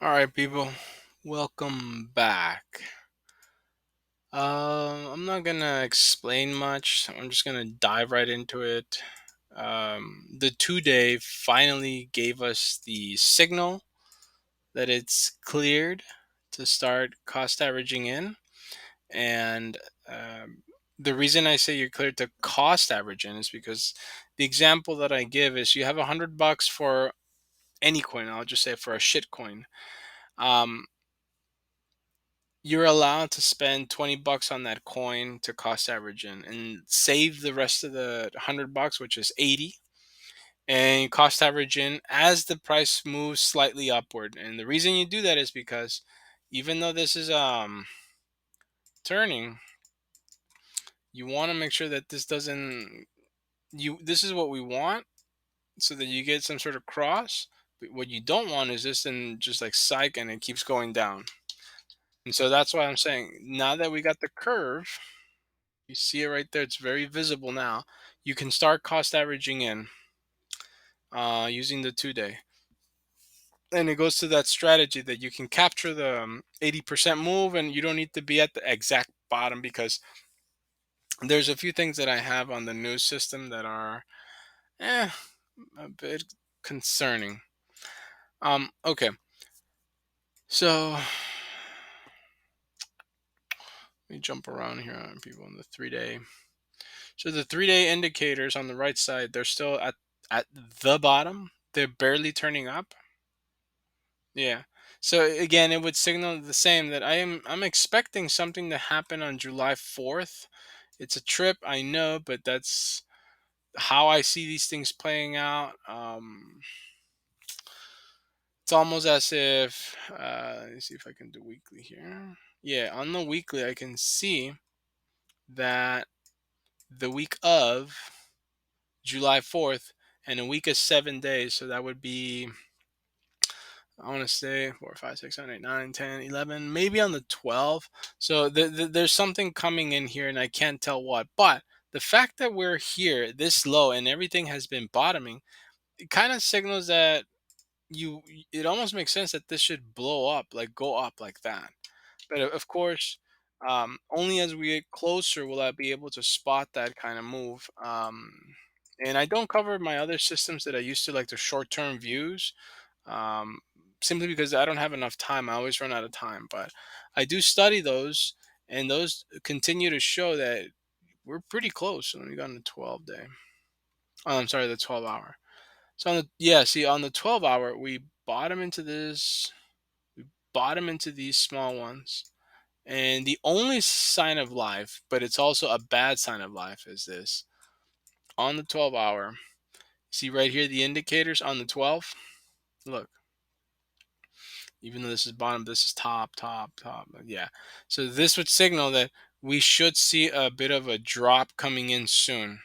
All right, people, welcome back. I'm not gonna explain much. I'm just gonna dive right into it. The 2 day finally gave us the signal that it's cleared to start cost averaging in, and the reason I say you're cleared to cost average in is because the example that I give is you have $100 for any coin. I'll just say for a shit coin. Um, you're allowed to spend $20 on that coin to cost average in and save the rest of the $100, which is 80, and cost average in as the price moves slightly upward. And the reason you do that is because even though this is turning, you want to make sure that this doesn't this is what we want so that you get some sort of cross. But what you don't want is this and just like psych and it keeps going down. And so that's why I'm saying now that we got the curve, you see it right there. It's very visible now. You can start cost averaging in using the 2 day. And it goes to that strategy that you can capture the 80% move and you don't need to be at the exact bottom because there's a few things that I have on the news system that are a bit concerning. Okay. So let me jump around here on people in the 3 day. So the 3 day indicators on the right side, they're still at the bottom. They're barely turning up. Yeah. So again, it would signal the same that I'm expecting something to happen on July 4th. It's a trip, I know, but that's how I see these things playing out. It's almost as if let me see if I can do weekly here. Yeah, on the weekly I can see that the week of July 4th and a week of 7 days, so that would be I want to say 4, 5, 6, 7, 8, 9, 10, 11, maybe on the 12th. So there's something coming in here, and I can't tell what. But the fact that we're here this low and everything has been bottoming, it kind of signals that you. It almost makes sense that this should blow up, like go up like that. But of course, only as we get closer will I be able to spot that kind of move. And I don't cover my other systems that I used to, like the short-term views, um, simply because I don't have enough time. I always run out of time, but I do study those, and those continue to show that we're pretty close. When we got on the 12 day. Oh, I'm sorry, the 12 hour. So on the see on the 12 hour, we bottom into this, we bottom into these small ones. And the only sign of life, but it's also a bad sign of life, is this. On the 12 hour, see right here the indicators on the 12. Look, even though this is bottom, this is top, top, top. Yeah. So this would signal that we should see a bit of a drop coming in soon.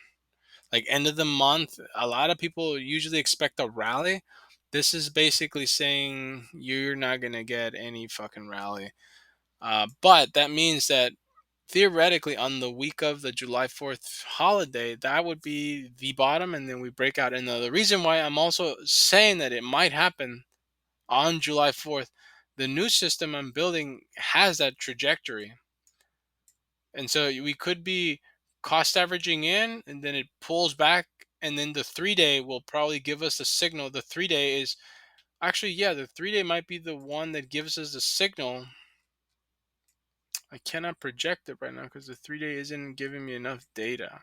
Like end of the month, a lot of people usually expect a rally. This is basically saying you're not going to get any fucking rally. But that means that theoretically on the week of the July 4th holiday, that would be the bottom and then we break out. And the reason why I'm also saying that it might happen on July 4th, the new system I'm building has that trajectory. And so we could be cost averaging in and then it pulls back. And then the 3 day will probably give us a signal. The 3 day is actually, yeah, the 3 day might be the one that gives us the signal. I cannot project it right now because the 3 day isn't giving me enough data.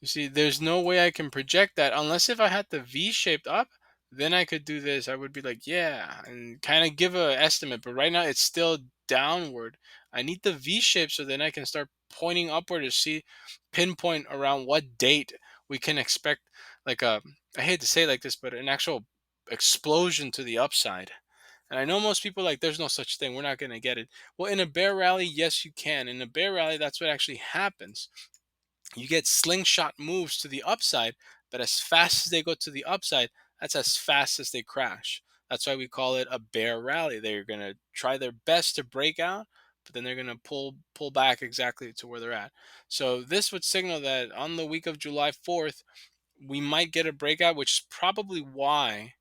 You see, there's no way I can project that unless if I had the V-shaped up, then I could do this. I would be like, yeah, and kind of give a estimate. But right now it's still downward. I need the V shape so then I can start pointing upward to see pinpoint around what date we can expect like a I hate to say it like this, but an actual explosion to the upside. And I know most people like there's no such thing. We're not going to get it. Well, in a bear rally, yes, you can. In a bear rally, that's what actually happens. You get slingshot moves to the upside, but as fast as they go to the upside, that's as fast as they crash. That's why we call it a bear rally. They're going to try their best to break out, but then they're going to pull back exactly to where they're at. So this would signal that on the week of July 4th, we might get a breakout, which is probably why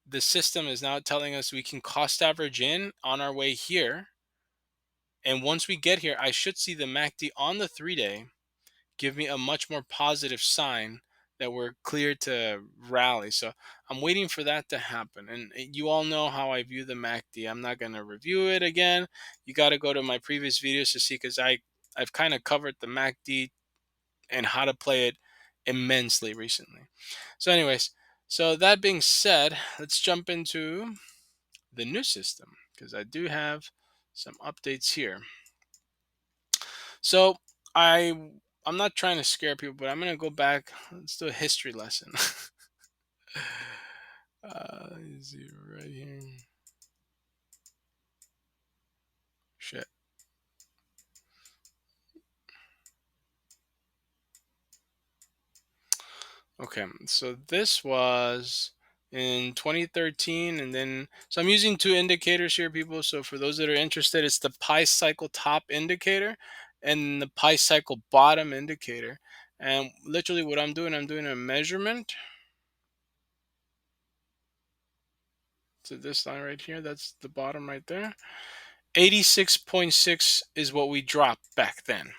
the system is now telling us we can cost average in on our way here. And once we get here, I should see the MACD on the 3-day give me a much more positive sign that we're clear to rally. So I'm waiting for that to happen. And you all know how I view the MACD. I'm not going to review it again. You got to go to my previous videos to see, because I've kind of covered the MACD and how to play it immensely recently. So anyways, so that being said, let's jump into the new system, because I do have some updates here. So I I'm not trying to scare people, but I'm gonna go back. Let's do a history lesson. Is it right here? Shit. Okay, so this was in 2013, and then so I'm using two indicators here, people. So for those that are interested, it's the pi cycle top indicator and the pi cycle bottom indicator. And literally, what I'm doing a measurement to this line right here. That's the bottom right there. 86.6 is what we dropped back then.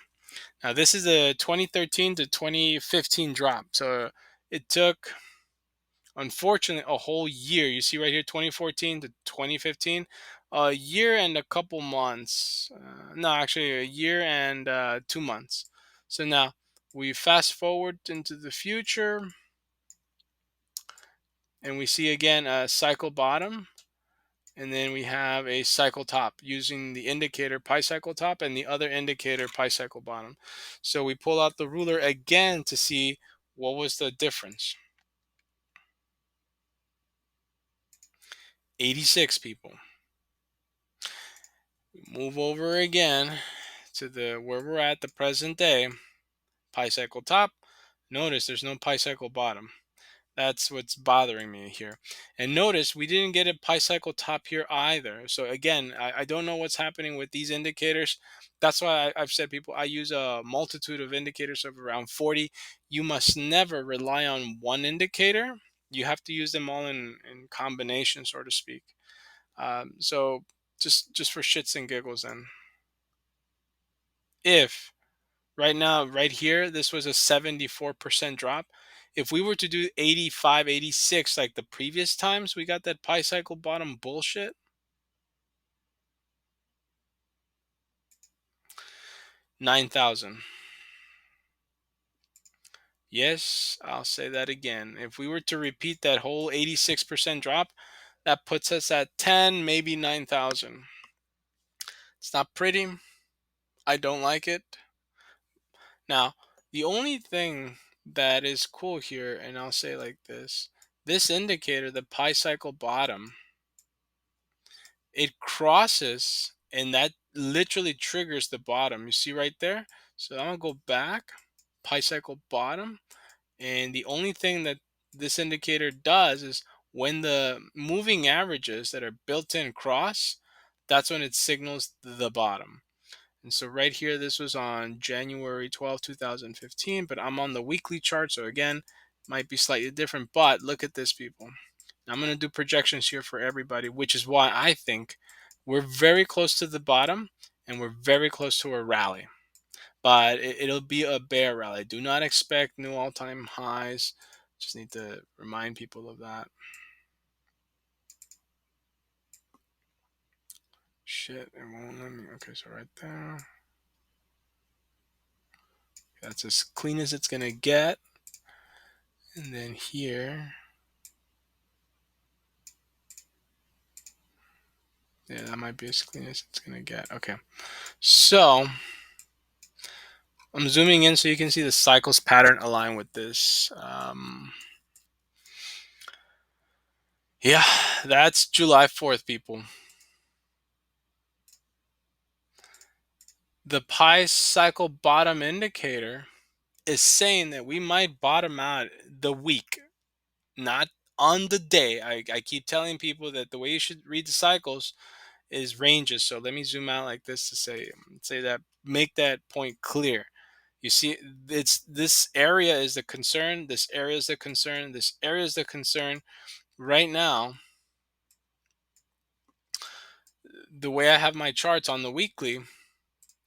Now this is a 2013 to 2015 drop. So it took, unfortunately, a whole year. You see right here, 2014 to 2015, a year and a couple months. No, actually a year and 2 months. So now we fast forward into the future, and we see again a cycle bottom. And then we have a cycle top using the indicator pi cycle top and the other indicator pi cycle bottom. So we pull out the ruler again to see what was the difference. 86, people. Move over again to the where we're at the present day. Pi cycle top. Notice there's no pi cycle bottom. That's what's bothering me here. And notice we didn't get a pi cycle top here either. So again, I don't know what's happening with these indicators. That's why I've said, people, I use a multitude of indicators of around 40. You must never rely on one indicator. You have to use them all in combination, so to speak. So just for shits and giggles, then, if right now, right here, this was a 74% drop. If we were to do 85, 86 like the previous times we got that pi cycle bottom bullshit, 9,000. Yes, I'll say that again. If we were to repeat that whole 86% drop, that puts us at 10, maybe 9,000. It's not pretty. I don't like it. Now, the only thing that is cool here, and I'll say like this indicator, the pi cycle bottom, it crosses, and that literally triggers the bottom. You see right there? So I'm gonna go back, pi cycle bottom, and the only thing that this indicator does is when the moving averages that are built in cross, that's when it signals the bottom. And so right here, this was on January 12th, 2015, but I'm on the weekly chart. So again, might be slightly different, but look at this, people. I'm going to do projections here for everybody, which is why I think we're very close to the bottom and we're very close to a rally. But it'll be a bear rally. Do not expect new all-time highs. Just need to remind people of that. Shit, it won't let me. Okay, so right there. That's as clean as it's going to get. And then here. Yeah, that might be as clean as it's going to get. Okay. So I'm zooming in so you can see the cycles pattern align with this. Yeah, that's July 4th, people. The pi cycle bottom indicator is saying that we might bottom out the week, not on the day. I keep telling people that the way you should read the cycles is ranges. So let me zoom out like this to say that, make that point clear. You see, it's this area is the concern, this area is the concern, this area is the concern. Right now, the way I have my charts on the weekly,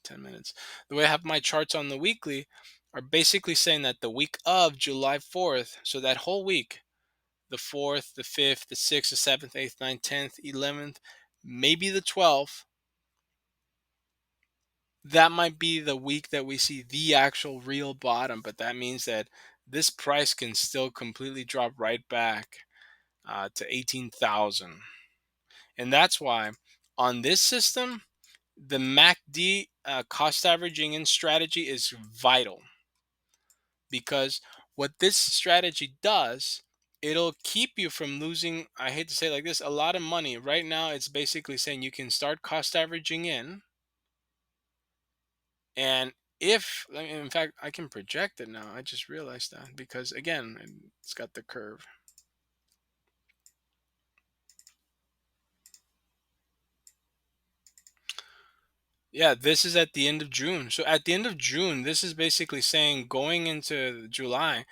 10 minutes. The way I have my charts on the weekly are basically saying that the week of July 4th, so that whole week, the 4th, the 5th, the 6th, the 7th, 8th, 9th, 10th, 11th, maybe the 12th, that might be the week that we see the actual real bottom, but that means that this price can still completely drop right back to 18,000. And that's why on this system, the MACD cost averaging in strategy is vital, because what this strategy does, it'll keep you from losing, I hate to say it like this, a lot of money. Right now, it's basically saying you can start cost averaging and if, in fact, I can project it now. I just realized that because again, it's got the curve. Yeah, this is at the end of June. So at the end of June, this is basically saying going into July,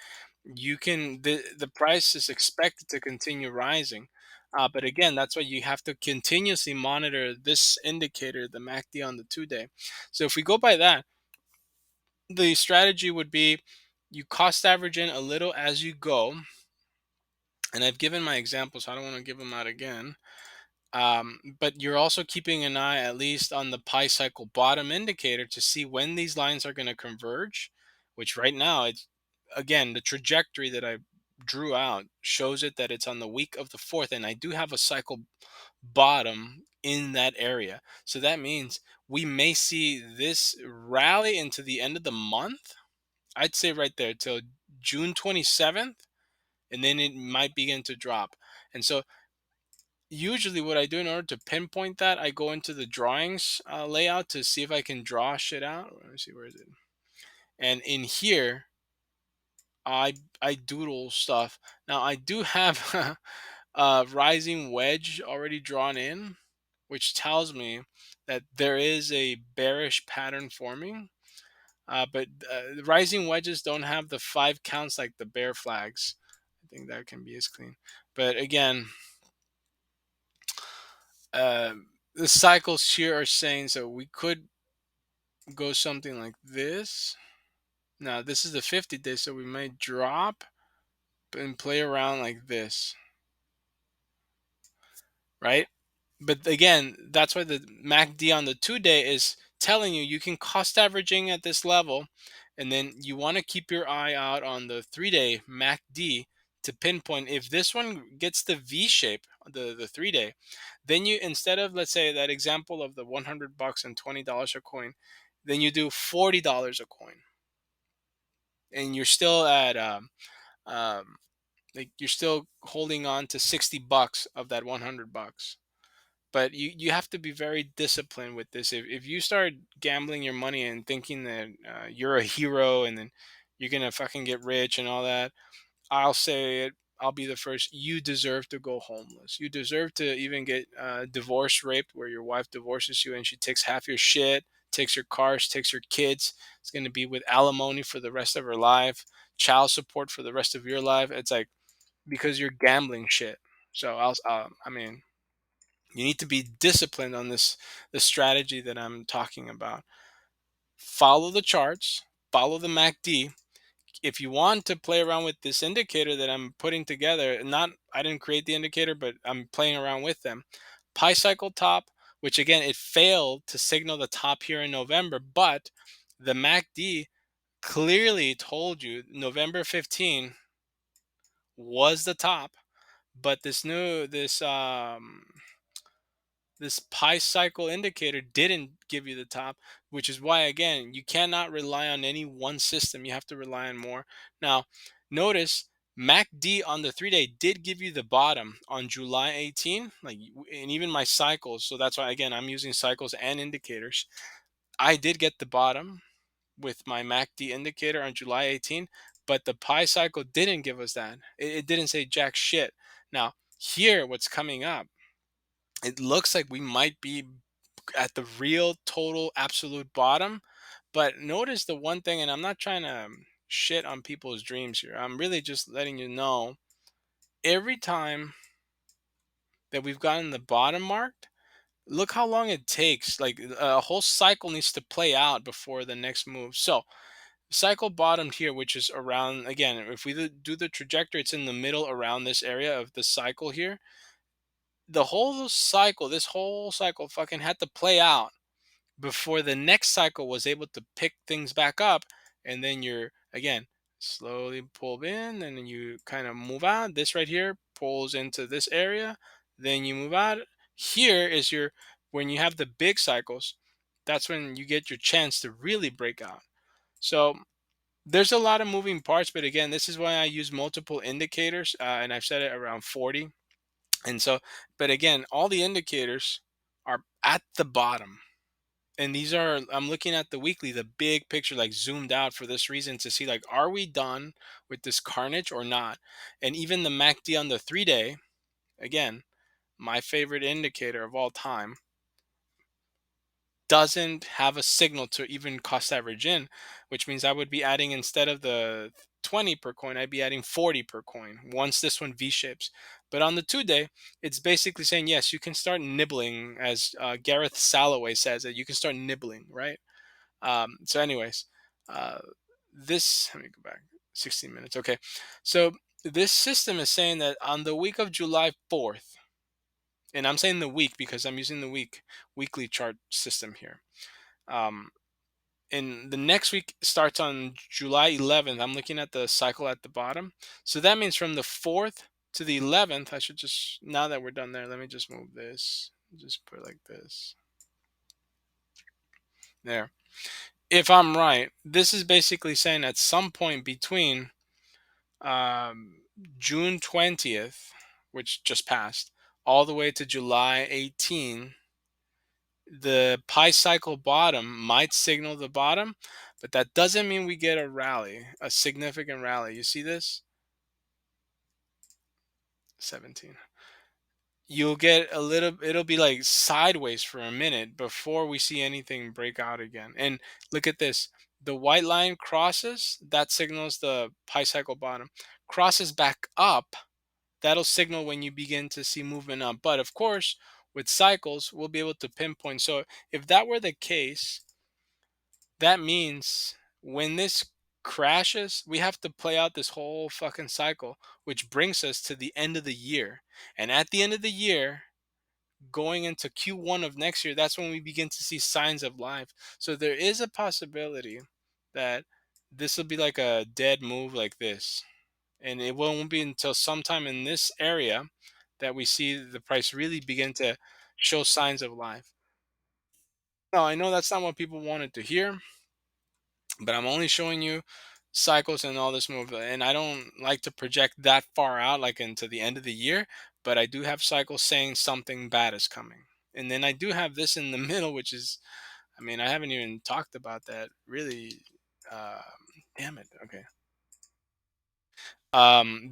you can the price is expected to continue rising. But again, that's why you have to continuously monitor this indicator, the MACD on the 2 day. So if we go by that, the strategy would be you cost average in a little as you go. And I've given my examples, so I don't want to give them out again. But you're also keeping an eye at least on the pi cycle bottom indicator to see when these lines are going to converge, which right now it's, again, the trajectory that I drew out shows it that it's on the week of the 4th, and I do have a cycle bottom in that area. So that means we may see this rally into the end of the month. I'd say right there till June 27th, and then it might begin to drop. And so usually what I do in order to pinpoint that, I go into the drawings layout to see if I can draw shit out. Let me see, where is it? And in here, I doodle stuff. Now I do have a rising wedge already drawn in, which tells me that there is a bearish pattern forming. But the rising wedges don't have the 5 counts like the bear flags. I think that can be as clean. But again, uh, the cycles here are saying so we could go something like this. Now this is the 50 day, so we might drop and play around like this, right? But again, that's why the MACD on the 2 day is telling you you can cost averaging at this level, and then you want to keep your eye out on the 3 day MACD to pinpoint if this one gets the V shape, the 3 day, then you, instead of, let's say, that example of the $100 and $20 a coin, then you do $40 a coin, and you're still at um like you're still holding on to $60 of that $100. But you have to be very disciplined with this. If you start gambling your money and thinking that you're a hero and then you're gonna fucking get rich and all that, I'll say it. I'll be the first. You deserve to go homeless. You deserve to even get divorce raped, where your wife divorces you and she takes half your shit, takes your cars, takes your kids. It's going to be with alimony for the rest of her life, child support for the rest of your life. It's like because you're gambling shit. So I mean, you need to be disciplined on the strategy that I'm talking about. Follow the charts, follow the MACD. If you want to play around with this indicator that I'm putting together, not, I didn't create the indicator, but I'm playing around with them. Pi cycle top, which again, it failed to signal the top here in November, but the MACD clearly told you November 15 was the top, but this pi cycle indicator didn't give you the top, which is why, again, you cannot rely on any one system. You have to rely on more. Now, notice MACD on the 3 day did give you the bottom on July 18, like, and even my cycles. So that's why, again, I'm using cycles and indicators. I did get the bottom with my MACD indicator on July 18, but the pi cycle didn't give us that. It didn't say jack shit. Now, here, what's coming up, it looks like we might be at the real total absolute bottom. But notice the one thing, and I'm not trying to shit on people's dreams here. I'm really just letting you know every time that we've gotten the bottom marked, look how long it takes. Like a whole cycle needs to play out before the next move. So cycle bottomed here, which is around, again, if we do the trajectory, it's in the middle around this area of the cycle here. The whole cycle, this whole cycle fucking had to play out before the next cycle was able to pick things back up. And then you're, again, slowly pull in, and then you kind of move out. This right here pulls into this area, then you move out. Here is your, when you have the big cycles, that's when you get your chance to really break out. So there's a lot of moving parts, but again, this is why I use multiple indicators, and I've set it around 40. And so, but again, all the indicators are at the bottom. And these are, I'm looking at the weekly, the big picture, like zoomed out for this reason, to see like, are we done with this carnage or not? And even the MACD on the 3 day, again, my favorite indicator of all time, doesn't have a signal to even cost average in, which means I would be adding, instead of the 20 per coin, I'd be adding 40 per coin once this one V shapes. But on the 2 day, it's basically saying, yes, you can start nibbling, as Gareth Salloway says, that you can start nibbling, right? So, anyways, uh, let me go back 16 minutes. Okay. So, this system is saying that on the week of July 4th, and I'm saying the week because I'm using the weekly chart system here. Um, and the next week starts on July 11th. I'm looking at the cycle at the bottom. So that means from the 4th to the 11th, I should just, now that we're done there, let me just move this. Just put it like this. There. If I'm right, this is basically saying at some point between um, June 20th, which just passed, all the way to July 18, the pi cycle bottom might signal the bottom, but that doesn't mean we get a rally, a significant rally. You see this? 17. You'll get a little, it'll be like sideways for a minute before we see anything break out again. And look at this. The white line crosses, that signals the pi cycle bottom. Crosses back up, that'll signal when you begin to see movement up. But of course, with cycles, we'll be able to pinpoint. So if that were the case, that means when this crashes, we have to play out this whole fucking cycle, which brings us to the end of the year. And at the end of the year, going into Q1 of next year, that's when we begin to see signs of life. So there is a possibility that this will be like a dead move like this. And it won't be until sometime in this area that we see the price really begin to show signs of life. Now, I know that's not what people wanted to hear, but I'm only showing you cycles and all this move. And I don't like to project that far out, like into the end of the year, but I do have cycles saying something bad is coming. And then I do have this in the middle, which is, I mean, I haven't even talked about that really. Um, Damn it. Okay.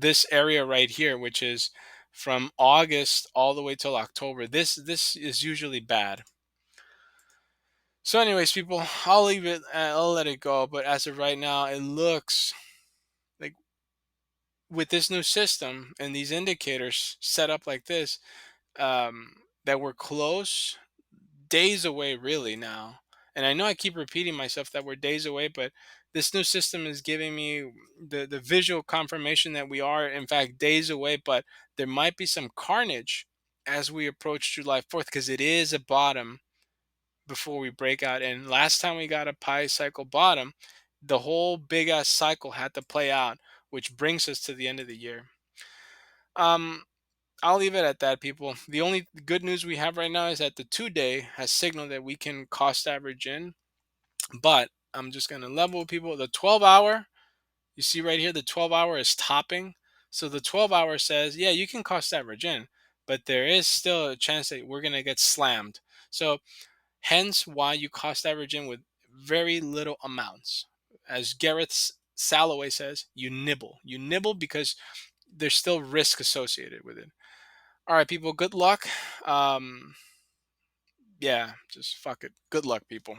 This area right here, which is from August all the way till October. This is usually bad. So, anyways, people, I'll leave it. I'll let it go. But as of right now, it looks like, with this new system and these indicators set up like this, um, that we're close, days away, really now. And I know I keep repeating myself that we're days away, but this new system is giving me the visual confirmation that we are, in fact, days away. But there might be some carnage as we approach July 4th, because it is a bottom before we break out. And last time we got a pi cycle bottom, the whole big ass cycle had to play out, which brings us to the end of the year. Um, I'll leave it at that, people. The only good news we have right now is that the 2 day has signaled that we can cost average in. But I'm just going to level with people. The 12-hour, you see right here, the 12-hour is topping. So the 12-hour says, yeah, you can cost average in, but there is still a chance that we're going to get slammed. So hence why you cost average in with very little amounts. As Gareth Salloway says, you nibble. You nibble because there's still risk associated with it. All right, people, good luck. Yeah, just fuck it. Good luck, people.